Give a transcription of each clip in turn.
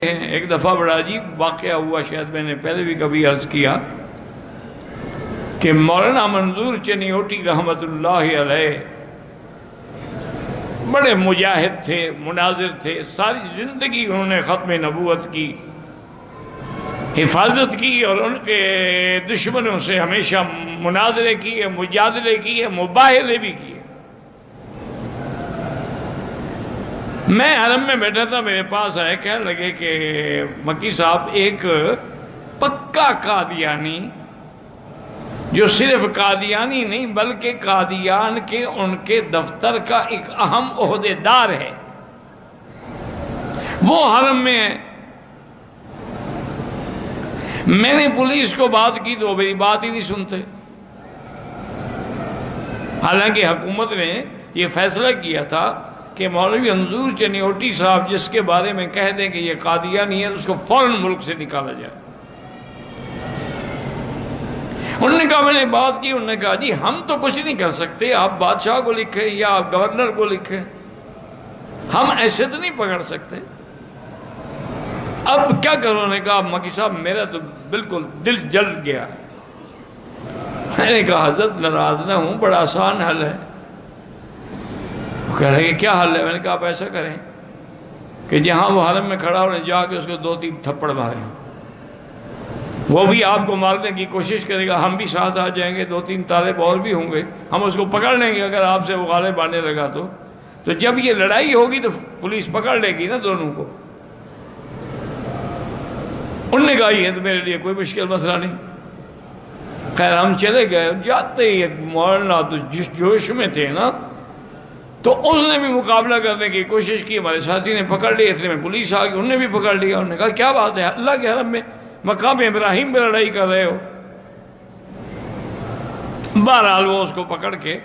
ایک دفعہ بڑا عجیب واقعہ ہوا، شاید میں نے پہلے بھی کبھی عرض کیا کہ مولانا منظور چنیوٹی رحمت اللہ علیہ بڑے مجاہد تھے، مناظر تھے، ساری زندگی انہوں نے ختم نبوت کی حفاظت کی اور ان کے دشمنوں سے ہمیشہ مناظرے کیے، مجادلے کیے، مباہلے بھی کیے۔ میں حرم میں بیٹھا تھا، میرے پاس آئے، کہنے لگے کہ مکی صاحب ایک پکا قادیانی جو صرف قادیانی نہیں بلکہ قادیان کے ان کے دفتر کا ایک اہم عہدیدار ہے، وہ حرم میں ہے۔ میں نے پولیس کو بات کی تو وہ میری بات ہی نہیں سنتے، حالانکہ حکومت نے یہ فیصلہ کیا تھا کہ مولوی منظور چنیوٹی صاحب جس کے بارے میں کہہ دیں کہ یہ قادیانی ہے اس کو فوراً ملک سے نکالا جائے۔ انہوں نے کہا، میں نے بات کی، انہوں نے کہا جی ہم تو کچھ نہیں کر سکتے، آپ بادشاہ کو لکھیں یا آپ گورنر کو لکھیں، ہم ایسے تو نہیں پکڑ سکتے۔ اب کیا کرو؟ انہوں نے کہا مکی صاحب میرا تو بالکل دل جل گیا۔ میں نے کہا حضرت ناراض نہ ہوں، بڑا آسان حل ہے۔ وہ کہہ رہے کہ کیا حل ہے؟ میں نے کہا آپ ایسا کریں کہ جہاں وہ حرم میں کھڑا ہونے جا کے اس کو 2-3 تھپڑ ماریں، وہ بھی آپ کو مارنے کی کوشش کرے گا، ہم بھی ساتھ آ جائیں گے، 2-3 طالب اور بھی ہوں گے، ہم اس کو پکڑ لیں گے اگر آپ سے وہ غالب آنے لگا تو جب یہ لڑائی ہوگی تو پولیس پکڑ لے گی نا دونوں کو۔ انہوں نے کہا یہ تو میرے لیے کوئی مشکل مسئلہ نہیں۔ خیر ہم چلے گئے، جاتے ہی ایک مولانا تو جس جوش میں تھے نا، تو اس نے بھی مقابلہ کرنے کی کوشش کی، ہمارے ساتھی نے پکڑ لیا، اتنے میں پولیس آ گئی، انہوں نے بھی پکڑ لیا۔ انہوں نے کہا کیا بات ہے، اللہ کے حرم میں مقام ابراہیم پہ لڑائی کر رہے ہو؟ بہرحال وہ اس کو پکڑ کے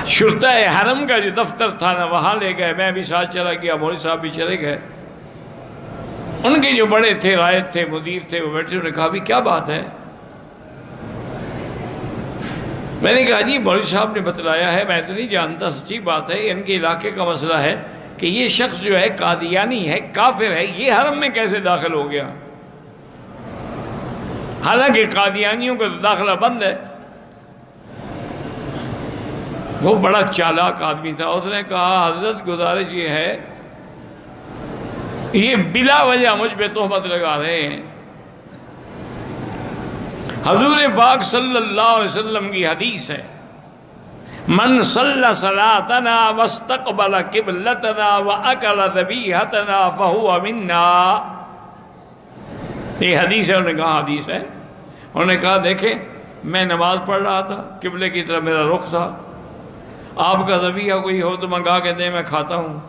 شرطۂ حرم کا جو دفتر تھا نا وہاں لے گئے، میں بھی ساتھ چلا گیا، مولوی صاحب بھی چلے گئے۔ ان کے جو بڑے تھے، رائد تھے، مدیر تھے، وہ بیٹھے، انہوں نے کہا بھی کیا بات ہے؟ میں نے کہا جی مولوی صاحب نے بتلایا ہے، میں تو نہیں جانتا، سچی بات ہے، ان کے علاقے کا مسئلہ ہے کہ یہ شخص جو ہے قادیانی ہے، کافر ہے، یہ حرم میں کیسے داخل ہو گیا؟ حالانکہ قادیانیوں کا داخلہ بند ہے۔ وہ بڑا چالاک آدمی تھا، اس نے کہا حضرت گزارش یہ ہے، یہ بلا وجہ مجھ پہ تہمت لگا رہے ہیں۔ حضور پاک صلی اللہ علیہ وسلم کی حدیث ہے، من صلی صلاتنا واستقبل قبلتنا واکل ذبیحتنا فہو منا۔ یہ حدیث ہے، انہوں نے کہا حدیث ہے۔ انہوں نے کہا دیکھیں میں نماز پڑھ رہا تھا، قبلے کی طرف میرا رخ تھا، آپ کا ذبیحہ کوئی ہو تو منگا کے دیں، میں کھاتا ہوں،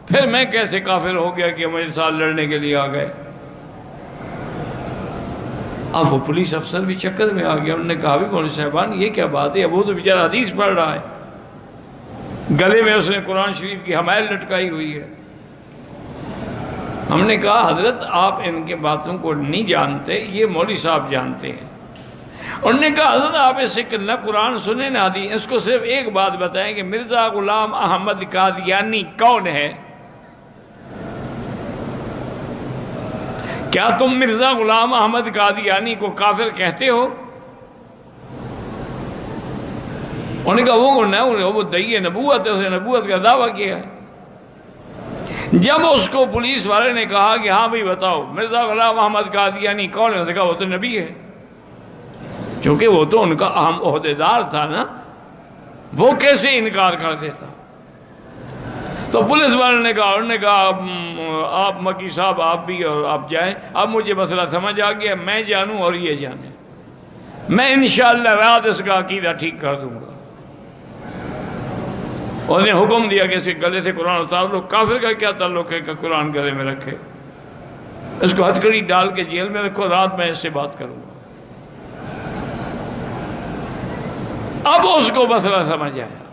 پھر میں کیسے کافر ہو گیا کہ میرے ساتھ لڑنے کے لیے آ گئے؟ اب وہ پولیس افسر بھی چکر میں آ گیا، انہوں نے کہا بھی مولوی صاحبان یہ کیا بات ہے؟ اب وہ تو بیچارہ حدیث پڑھ رہا ہے، گلے میں اس نے قرآن شریف کی حمائل لٹکائی ہوئی ہے۔ ہم نے کہا حضرت آپ ان کے باتوں کو نہیں جانتے، یہ مولوی صاحب جانتے ہیں۔ انہوں نے کہا حضرت آپ اس سے نہ قرآن سنیں نہ حدیث، اس کو صرف ایک بات بتائیں کہ مرزا غلام احمد قادیانی کون ہے؟ کیا تم مرزا غلام احمد قادیانی کو کافر کہتے ہو؟ انہوں نے کہا وہ کون ہے؟ وہ دعی نبوت ہے، اس نے نبوت کا دعویٰ کیا ہے۔ جب اس کو پولیس والے نے کہا کہ ہاں بھائی بتاؤ مرزا غلام احمد قادیانی کون ہے، اس نے کہا وہ تو نبی ہے، کیونکہ وہ تو ان کا اہم عہدیدار تھا نا، وہ کیسے انکار کر دیتا؟ تو پولیس والوں نے کہا، انہوں نے کہا آپ مکی صاحب آپ بھی اور آپ جائیں، اب مجھے مسئلہ سمجھ آ گیا، میں جانوں اور یہ جانے، میں انشاءاللہ رات اس کا عقیدہ ٹھیک کر دوں گا۔ انہوں نے حکم دیا کہ اس کے گلے سے قرآن اتار لو، کافر کا کیا تعلق ہے کہ قرآن گلے میں رکھے، اس کو ہتھکڑی ڈال کے جیل میں رکھو، رات میں اس سے بات کروں گا۔ اب اس کو مسئلہ سمجھ آیا۔